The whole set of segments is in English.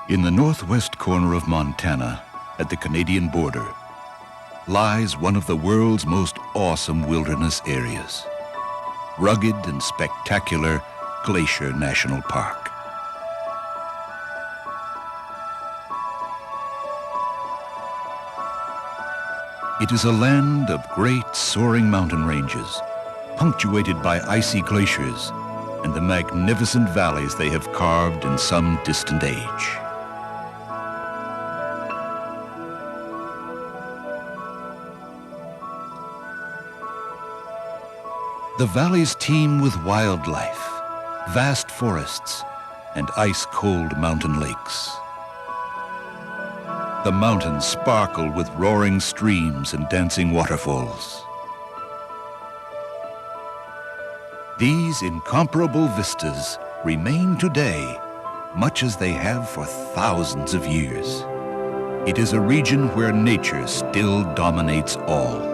In the northwest corner of Montana, at the Canadian border, lies one of the world's most awesome wilderness areas. Rugged and spectacular Glacier National Park. It is a land of great soaring mountain ranges, punctuated by icy glaciers and the magnificent valleys they have carved in some distant age. The valleys teem with wildlife, vast forests, and ice-cold mountain lakes. The mountains sparkle with roaring streams and dancing waterfalls. These incomparable vistas remain today, much as they have for thousands of years. It is a region where nature still dominates all.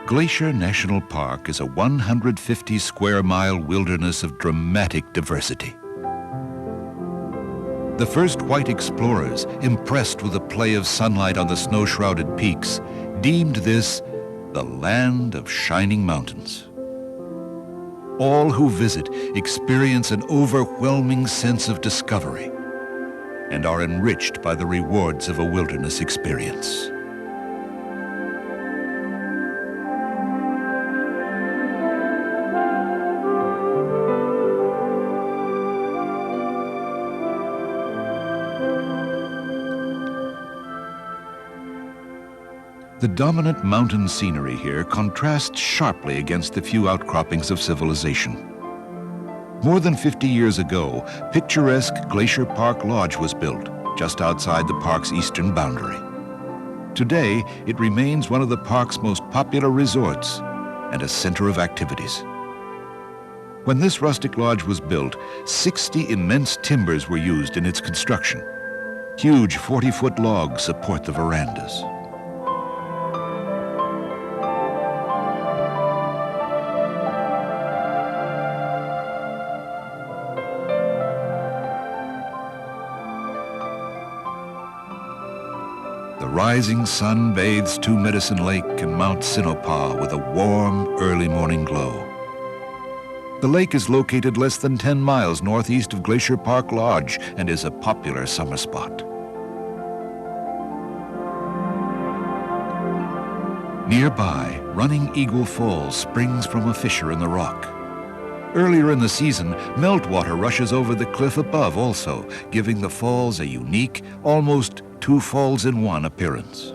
Glacier National Park is a 150-square-mile wilderness of dramatic diversity. The first white explorers, impressed with the play of sunlight on the snow-shrouded peaks, deemed this the land of shining mountains. All who visit experience an overwhelming sense of discovery and are enriched by the rewards of a wilderness experience. The dominant mountain scenery here contrasts sharply against the few outcroppings of civilization. More than 50 years ago, picturesque Glacier Park Lodge was built just outside the park's eastern boundary. Today, it remains one of the park's most popular resorts and a center of activities. When this rustic lodge was built, 60 immense timbers were used in its construction. Huge 40-foot logs support the verandas. The rising sun bathes Two Medicine Lake and Mount Sinopah with a warm, early morning glow. The lake is located less than 10 miles northeast of Glacier Park Lodge and is a popular summer spot. Nearby, Running Eagle Falls springs from a fissure in the rock. Earlier in the season, meltwater rushes over the cliff above also, giving the falls a unique, almost two falls in one appearance.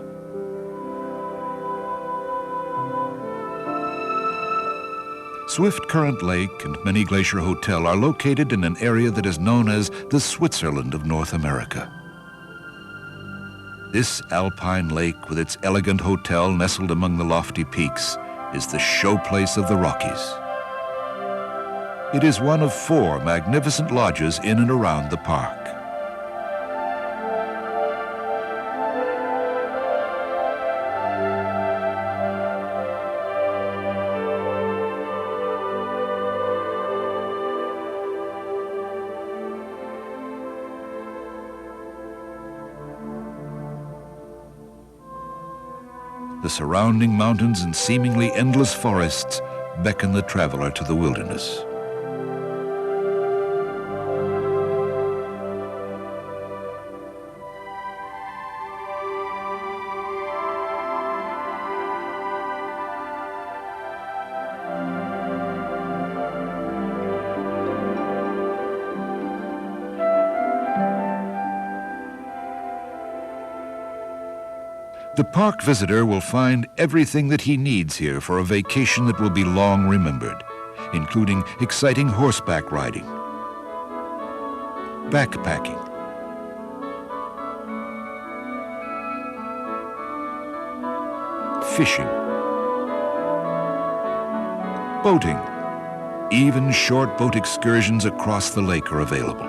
Swift Current Lake and Many Glacier Hotel are located in an area that is known as the Switzerland of North America. This alpine lake with its elegant hotel nestled among the lofty peaks is the showplace of the Rockies. It is one of 4 magnificent lodges in and around the park. The surrounding mountains and seemingly endless forests beckon the traveler to the wilderness. The park visitor will find everything that he needs here for a vacation that will be long remembered, including exciting horseback riding, backpacking, fishing, boating. Even short boat excursions across the lake are available.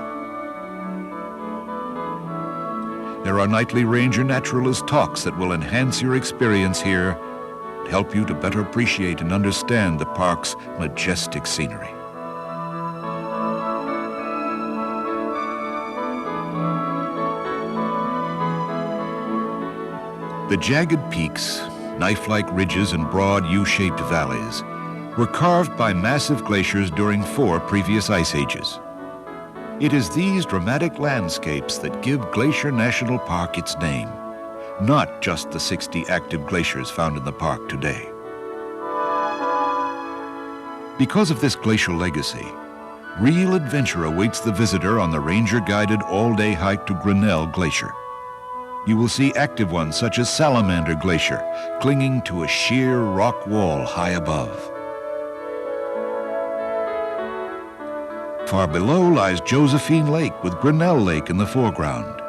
There there are nightly ranger naturalist talks that will enhance your experience here and help you to better appreciate and understand the park's majestic scenery. The jagged peaks, knife-like ridges and broad U-shaped valleys were carved by massive glaciers during 4 previous ice ages. It is these dramatic landscapes that give Glacier National Park its name, not just the 60 active glaciers found in the park today. Because of this glacial legacy, real adventure awaits the visitor on the ranger-guided all-day hike to Grinnell Glacier. You will see active ones such as Salamander Glacier, clinging to a sheer rock wall high above. Far below lies Josephine Lake with Grinnell Lake in the foreground.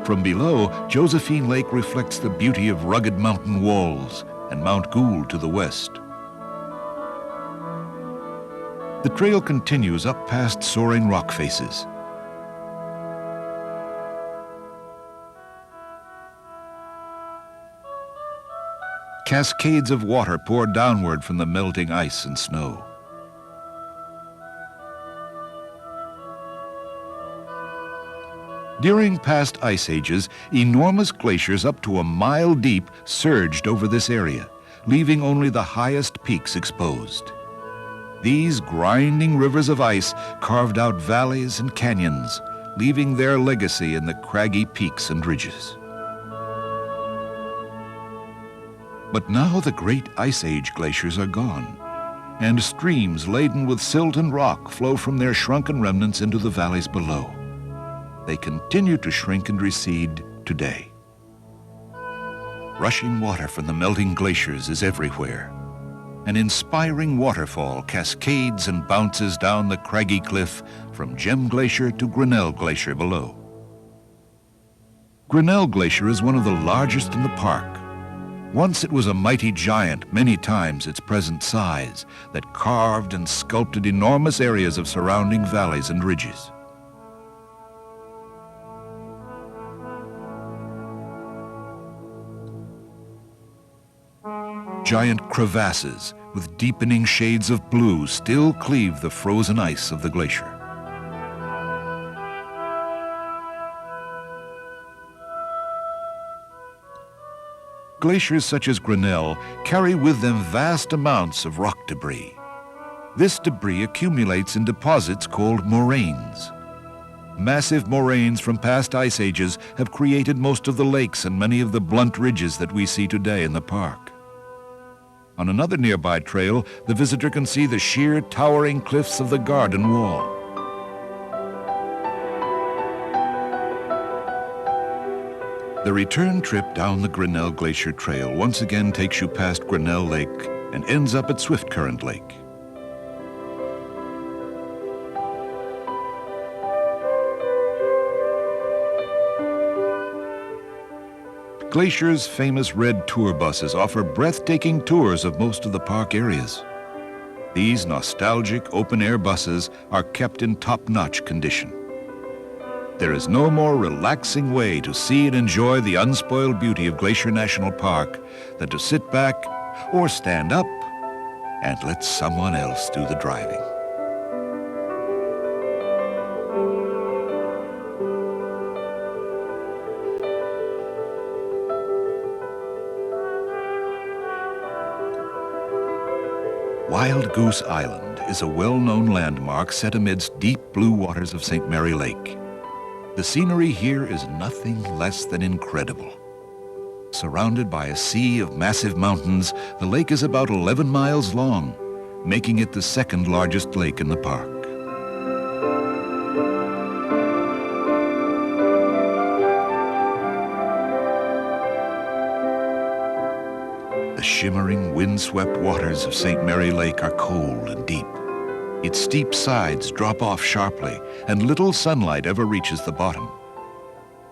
From below, Josephine Lake reflects the beauty of rugged mountain walls and Mount Gould to the west. The trail continues up past soaring rock faces. Cascades of water pour downward from the melting ice and snow. During past ice ages, enormous glaciers up to a mile deep surged over this area, leaving only the highest peaks exposed. These grinding rivers of ice carved out valleys and canyons, leaving their legacy in the craggy peaks and ridges. But now the great Ice Age glaciers are gone, and streams laden with silt and rock flow from their shrunken remnants into the valleys below. They continue to shrink and recede today. Rushing water from the melting glaciers is everywhere. An inspiring waterfall cascades and bounces down the craggy cliff from Gem Glacier to Grinnell Glacier below. Grinnell Glacier is one of the largest in the park. Once it was a mighty giant, many times its present size, that carved and sculpted enormous areas of surrounding valleys and ridges. Giant crevasses with deepening shades of blue still cleave the frozen ice of the glacier. Glaciers such as Grinnell carry with them vast amounts of rock debris. This debris accumulates in deposits called moraines. Massive moraines from past ice ages have created most of the lakes and many of the blunt ridges that we see today in the park. On another nearby trail, the visitor can see the sheer, towering cliffs of the Garden Wall. The return trip down the Grinnell Glacier Trail once again takes you past Grinnell Lake and ends up at Swift Current Lake. Glacier's famous red tour buses offer breathtaking tours of most of the park areas. These nostalgic open-air buses are kept in top-notch condition. There is no more relaxing way to see and enjoy the unspoiled beauty of Glacier National Park than to sit back or stand up and let someone else do the driving. Wild Goose Island is a well-known landmark set amidst deep blue waters of St. Mary Lake. The scenery here is nothing less than incredible. Surrounded by a sea of massive mountains, the lake is about 11 miles long, making it the second largest lake in the park. The shimmering, windswept waters of St. Mary Lake are cold and deep. Its steep sides drop off sharply, and little sunlight ever reaches the bottom.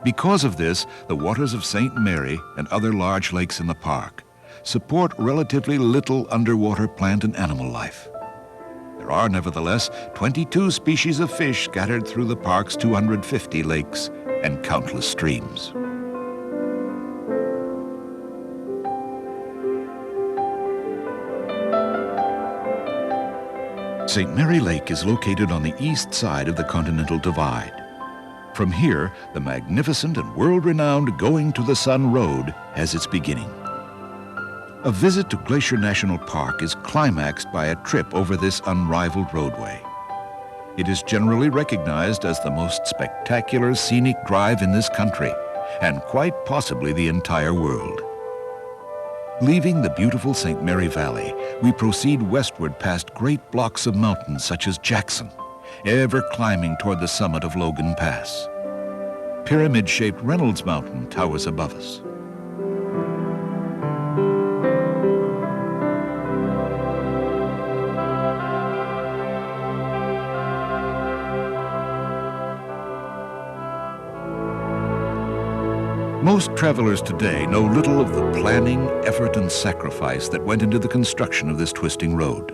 Because of this, the waters of St. Mary and other large lakes in the park support relatively little underwater plant and animal life. There there are nevertheless 22 species of fish scattered through the park's 250 lakes and countless streams. St. Mary Lake is located on the east side of the Continental Divide. From here, the magnificent and world-renowned Going to the Sun Road has its beginning. A visit to Glacier National Park is climaxed by a trip over this unrivaled roadway. It is generally recognized as the most spectacular scenic drive in this country, and quite possibly the entire world. Leaving the beautiful St. Mary Valley, we proceed westward past great blocks of mountains such as Jackson, ever climbing toward the summit of Logan Pass. Pyramid-shaped Reynolds Mountain towers above us. Most travelers today know little of the planning, effort, and sacrifice that went into the construction of this twisting road.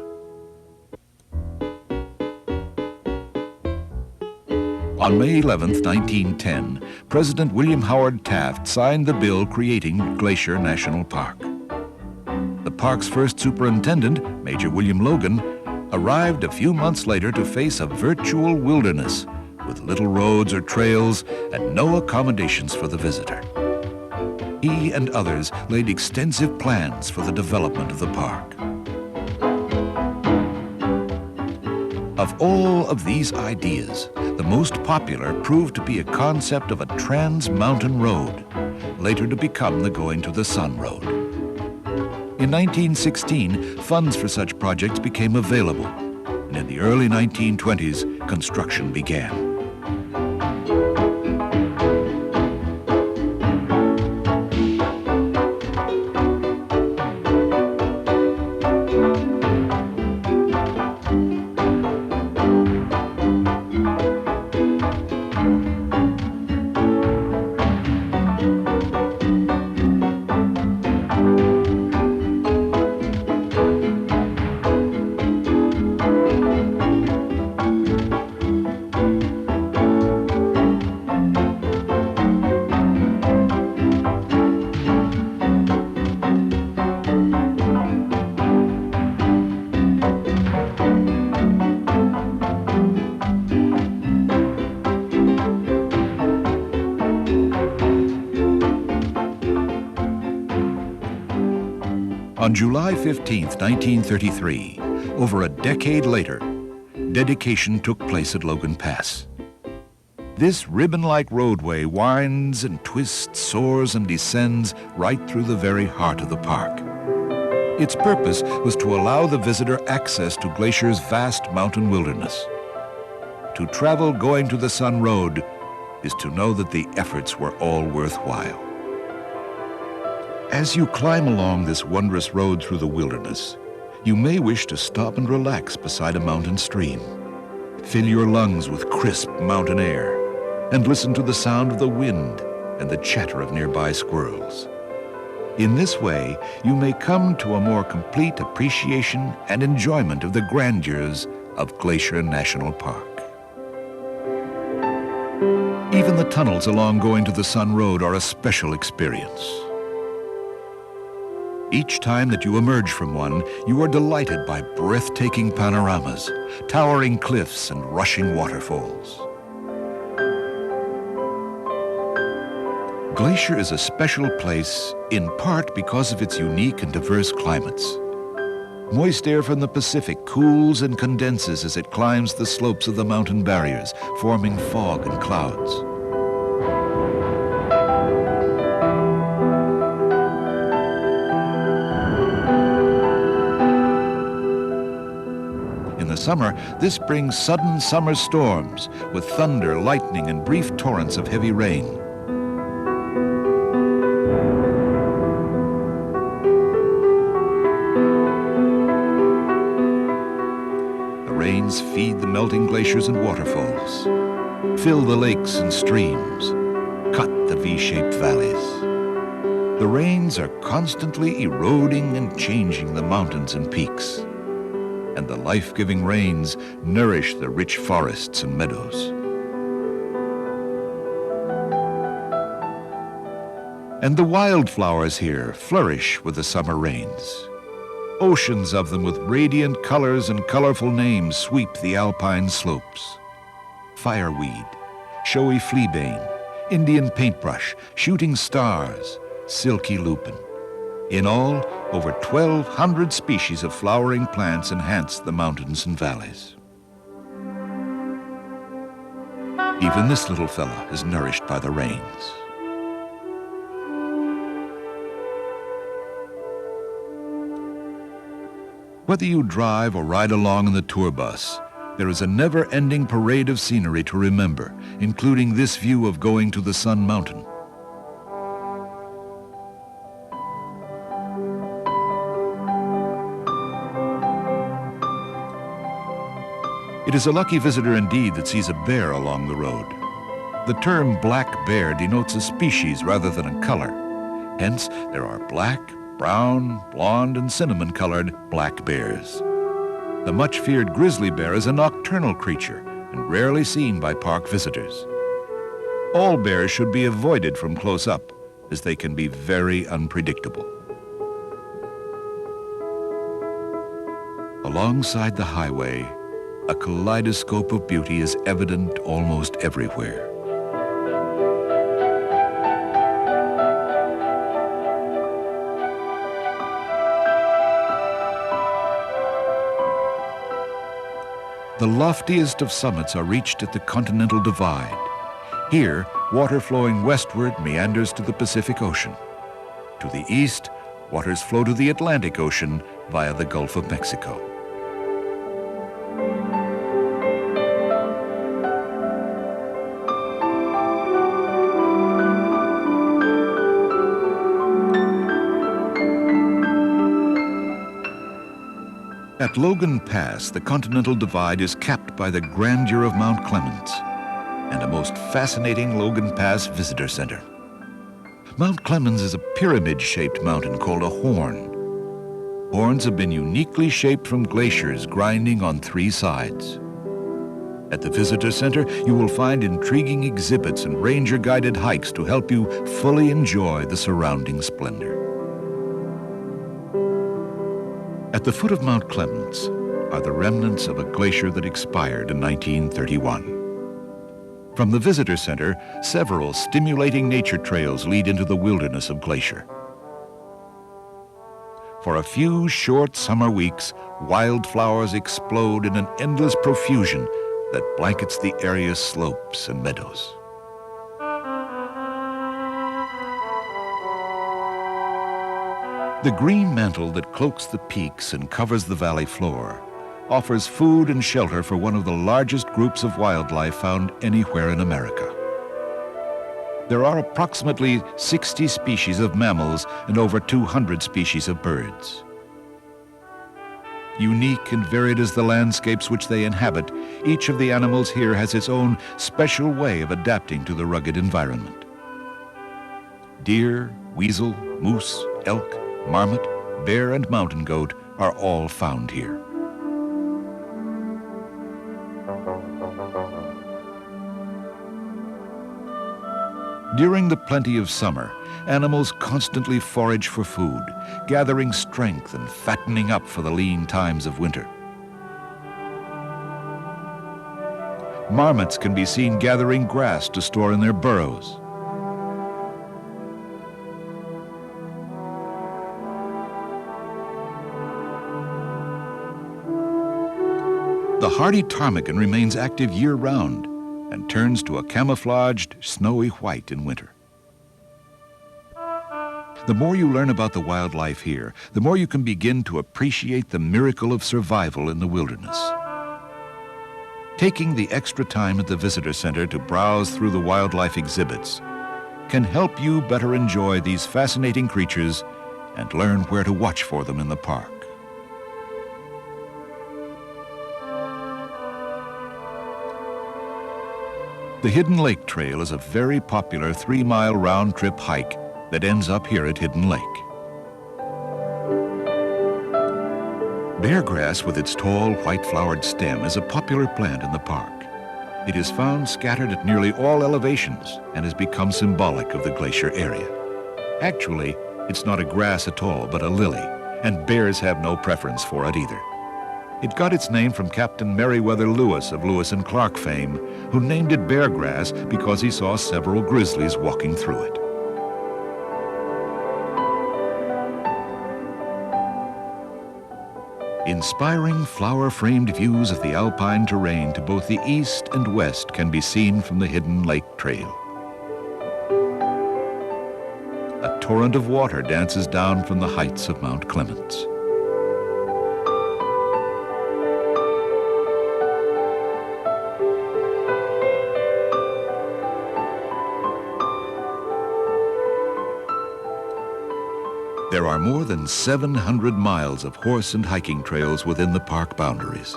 On May 11, 1910, President William Howard Taft signed the bill creating Glacier National Park. The park's first superintendent, Major William Logan, arrived a few months later to face a virtual wilderness with little roads or trails and no accommodations for the visitor. He and others laid extensive plans for the development of the park. Of all of these ideas, the most popular proved to be a concept of a trans-mountain road, later to become the Going to the Sun Road. In 1916, funds for such projects became available, and in the early 1920s, construction began. On July 15, 1933, over a decade later, dedication took place at Logan Pass. This ribbon-like roadway winds and twists, soars and descends right through the very heart of the park. Its purpose was to allow the visitor access to Glacier's vast mountain wilderness. To travel Going to the Sun Road is to know that the efforts were all worthwhile. As you climb along this wondrous road through the wilderness, you may wish to stop and relax beside a mountain stream. Fill your lungs with crisp mountain air and listen to the sound of the wind and the chatter of nearby squirrels. In this way, you may come to a more complete appreciation and enjoyment of the grandeurs of Glacier National Park. Even the tunnels along Going to the Sun Road are a special experience. Each time that you emerge from one, you are delighted by breathtaking panoramas, towering cliffs, and rushing waterfalls. Glacier is a special place, in part because of its unique and diverse climates. Moist air from the Pacific cools and condenses as it climbs the slopes of the mountain barriers, forming fog and clouds. In the summer, this brings sudden summer storms with thunder, lightning, and brief torrents of heavy rain. The rains feed the melting glaciers and waterfalls, fill the lakes and streams, cut the V-shaped valleys. The rains are constantly eroding and changing the mountains and peaks. and the life-giving rains nourish the rich forests and meadows. And the wildflowers here flourish with the summer rains. Oceans of them with radiant colors and colorful names sweep the alpine slopes. Fireweed, showy fleabane, Indian paintbrush, shooting stars, silky lupin. In all, over 1,200 species of flowering plants enhance the mountains and valleys. Even this little fella is nourished by the rains. Whether you drive or ride along in the tour bus, there is a never-ending parade of scenery to remember, including this view of going to the Sun Mountain. It is a lucky visitor indeed that sees a bear along the road. The term black bear denotes a species rather than a color. Hence, there are black, brown, blonde, and cinnamon-colored black bears. The much-feared grizzly bear is a nocturnal creature and rarely seen by park visitors. All bears should be avoided from close up, as they can be very unpredictable. Alongside the highway, a kaleidoscope of beauty is evident almost everywhere. The loftiest of summits are reached at the Continental Divide. Here, water flowing westward meanders to the Pacific Ocean. To the east, waters flow to the Atlantic Ocean via the Gulf of Mexico. At Logan Pass, the Continental Divide is capped by the grandeur of Mount Clemens and a most fascinating Logan Pass visitor center. Mount Clemens is a pyramid-shaped mountain called a horn. Horns have been uniquely shaped from glaciers grinding on 3 sides. At the visitor center, you will find intriguing exhibits and ranger-guided hikes to help you fully enjoy the surrounding splendor. At the foot of Mount Clemens are the remnants of a glacier that expired in 1931. From the visitor center, several stimulating nature trails lead into the wilderness of Glacier. For a few short summer weeks, wildflowers explode in an endless profusion that blankets the area's slopes and meadows. The green mantle that cloaks the peaks and covers the valley floor offers food and shelter for one of the largest groups of wildlife found anywhere in America. There are approximately 60 species of mammals and over 200 species of birds. Unique and varied as the landscapes which they inhabit, each of the animals here has its own special way of adapting to the rugged environment. Deer, weasel, moose, elk, marmot, bear, and mountain goat are all found here. During the plenty of summer, animals constantly forage for food, gathering strength and fattening up for the lean times of winter. Marmots can be seen gathering grass to store in their burrows. The hardy ptarmigan remains active year-round and turns to a camouflaged, snowy white in winter. The more you learn about the wildlife here, the more you can begin to appreciate the miracle of survival in the wilderness. Taking the extra time at the visitor center to browse through the wildlife exhibits can help you better enjoy these fascinating creatures and learn where to watch for them in the park. The Hidden Lake Trail is a very popular 3-mile round-trip hike that ends up here at Hidden Lake. Beargrass with its tall, white-flowered stem is a popular plant in the park. It is found scattered at nearly all elevations and has become symbolic of the glacier area. Actually, it's not a grass at all, but a lily, and bears have no preference for it either. It got its name from Captain Meriwether Lewis of Lewis and Clark fame, who named it beargrass because he saw several grizzlies walking through it. Inspiring flower-framed views of the alpine terrain to both the east and west can be seen from the hidden lake trail. A torrent of water dances down from the heights of Mount Clemens. There are more than 700 miles of horse and hiking trails within the park boundaries.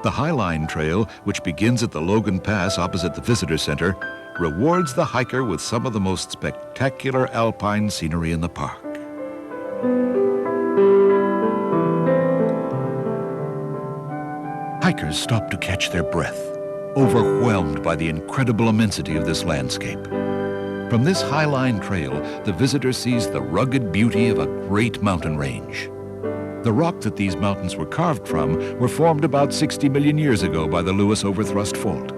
The Highline Trail, which begins at the Logan Pass opposite the Visitor Center, rewards the hiker with some of the most spectacular alpine scenery in the park. Hikers stop to catch their breath, overwhelmed by the incredible immensity of this landscape. From this Highline Trail, the visitor sees the rugged beauty of a great mountain range. The rock that these mountains were carved from were formed about 60 million years ago by the Lewis Overthrust Fault.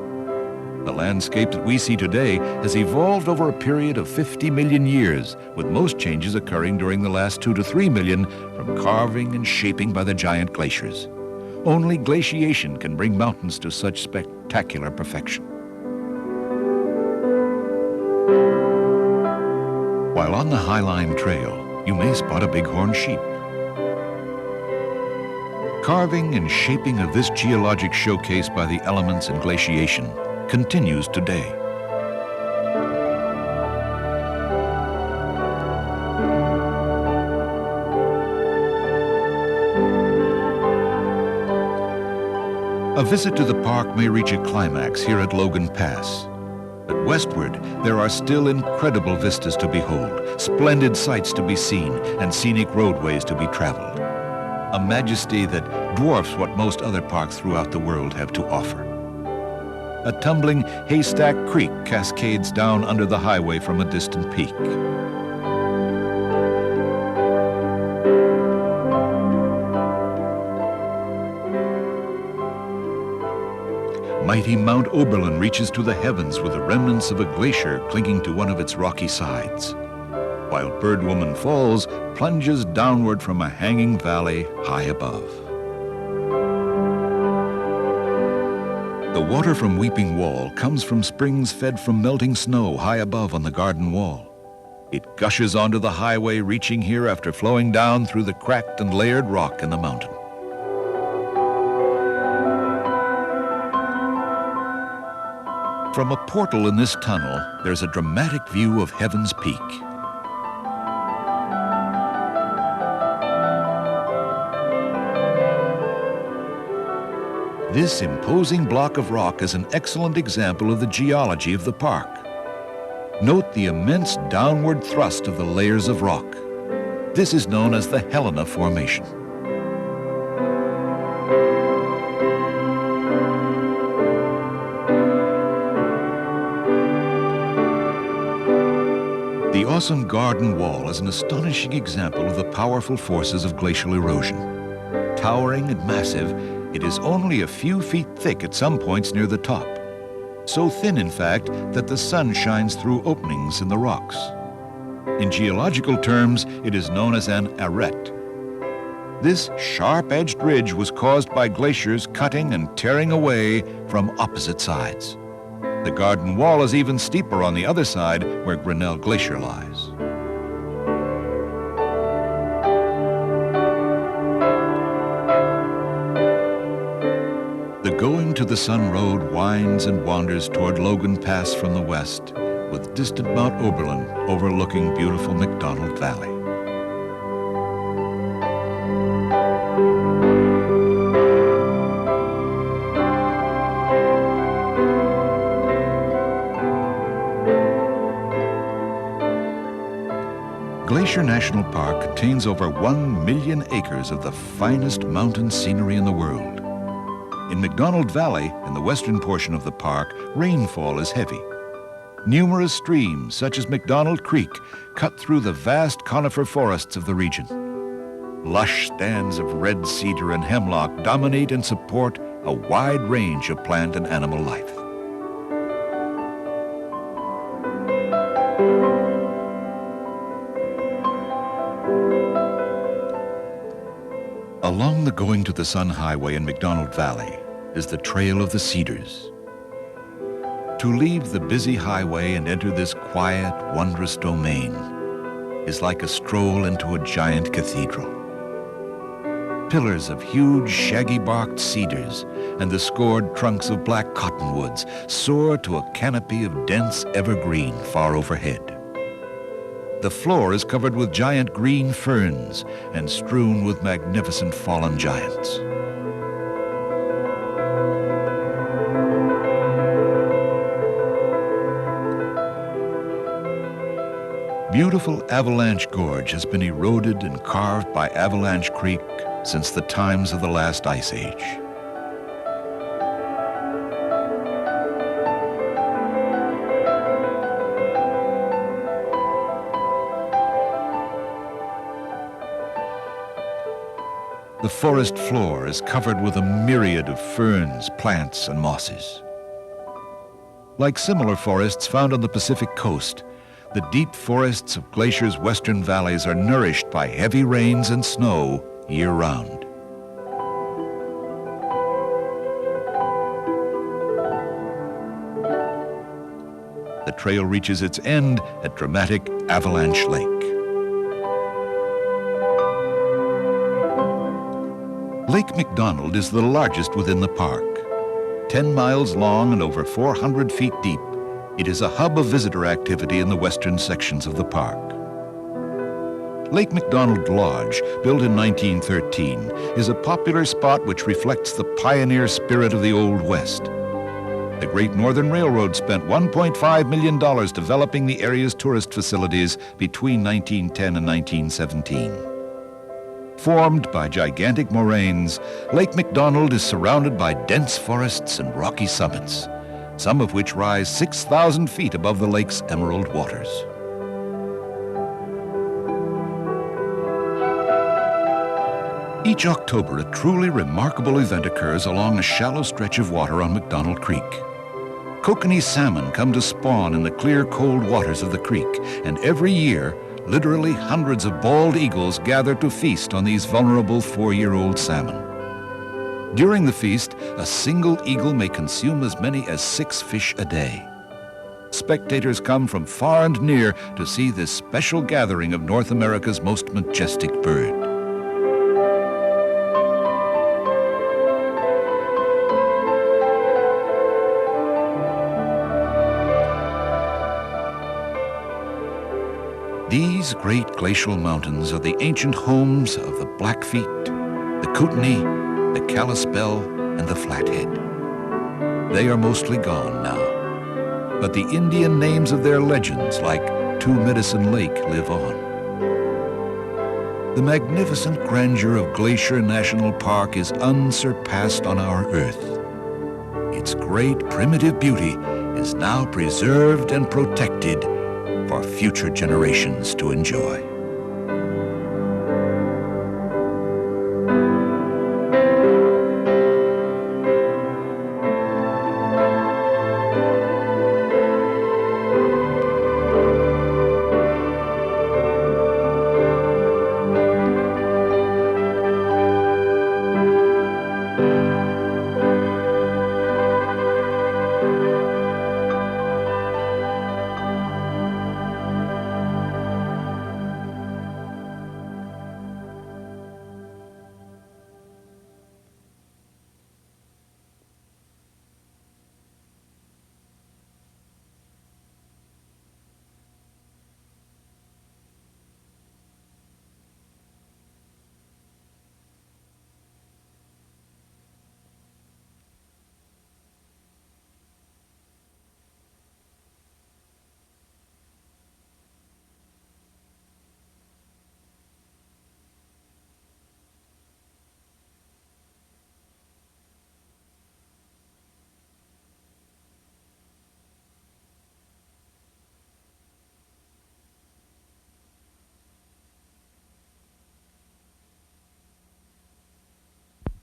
The landscape that we see today has evolved over a period of 50 million years, with most changes occurring during the last 2 to 3 million from carving and shaping by the giant glaciers. Only glaciation can bring mountains to such spectacular perfection. While on the Highline Trail, you may spot a bighorn sheep. Carving and shaping of this geologic showcase by the elements and glaciation continues today. A visit to the park may reach a climax here at Logan Pass. But westward, there are still incredible vistas to behold, splendid sights to be seen, and scenic roadways to be traveled. A majesty that dwarfs what most other parks throughout the world have to offer. A tumbling Haystack Creek cascades down under the highway from a distant peak. Mighty Mount Oberlin reaches to the heavens with the remnants of a glacier clinging to one of its rocky sides, while Birdwoman Falls plunges downward from a hanging valley high above. The water from Weeping Wall comes from springs fed from melting snow high above on the garden wall. It gushes onto the highway, reaching here after flowing down through the cracked and layered rock in the mountain. From a portal in this tunnel, there's a dramatic view of Heaven's Peak. This imposing block of rock is an excellent example of the geology of the park. Note the immense downward thrust of the layers of rock. This is known as the Helena Formation. The awesome garden wall is an astonishing example of the powerful forces of glacial erosion. Towering and massive, it is only a few feet thick at some points near the top. So thin, in fact, that the sun shines through openings in the rocks. In geological terms, it is known as an arête. This sharp-edged ridge was caused by glaciers cutting and tearing away from opposite sides. The garden wall is even steeper on the other side where Grinnell Glacier lies. The Going to the Sun Road winds and wanders toward Logan Pass from the west, with distant Mount Oberlin overlooking beautiful McDonald Valley. Glacier National Park contains over 1 million acres of the finest mountain scenery in the world. In McDonald Valley, in the western portion of the park, rainfall is heavy. Numerous streams, such as McDonald Creek, cut through the vast conifer forests of the region. Lush stands of red cedar and hemlock dominate and support a wide range of plant and animal life. Along the Going to the Sun Highway in McDonald Valley is the Trail of the Cedars. To leave the busy highway and enter this quiet, wondrous domain is like a stroll into a giant cathedral. Pillars of huge, shaggy-barked cedars and the scored trunks of black cottonwoods soar to a canopy of dense evergreen far overhead. The floor is covered with giant green ferns and strewn with magnificent fallen giants. Beautiful Avalanche Gorge has been eroded and carved by Avalanche Creek since the times of the last ice age. The forest floor is covered with a myriad of ferns, plants, and mosses. Like similar forests found on the Pacific coast, the deep forests of Glacier's western valleys are nourished by heavy rains and snow year-round. The trail reaches its end at dramatic Avalanche Lake. Lake McDonald is the largest within the park. 10 miles long and over 400 feet deep, it is a hub of visitor activity in the western sections of the park. Lake McDonald Lodge, built in 1913, is a popular spot which reflects the pioneer spirit of the Old West. The Great Northern Railroad spent $1.5 million developing the area's tourist facilities between 1910 and 1917. Formed by gigantic moraines, Lake McDonald is surrounded by dense forests and rocky summits, some of which rise 6,000 feet above the lake's emerald waters. Each October, a truly remarkable event occurs along a shallow stretch of water on McDonald Creek. Kokanee salmon come to spawn in the clear, cold waters of the creek, and every year, literally hundreds of bald eagles gather to feast on these vulnerable 4-year-old salmon. During the feast, a single eagle may consume as many as 6 fish a day. Spectators come from far and near to see this special gathering of North America's most majestic bird. These great glacial mountains are the ancient homes of the Blackfeet, the Kootenai, the Kalispel, and the Flathead. They are mostly gone now, but the Indian names of their legends, like Two Medicine Lake, live on. The magnificent grandeur of Glacier National Park is unsurpassed on our Earth. Its great primitive beauty is now preserved and protected for future generations to enjoy.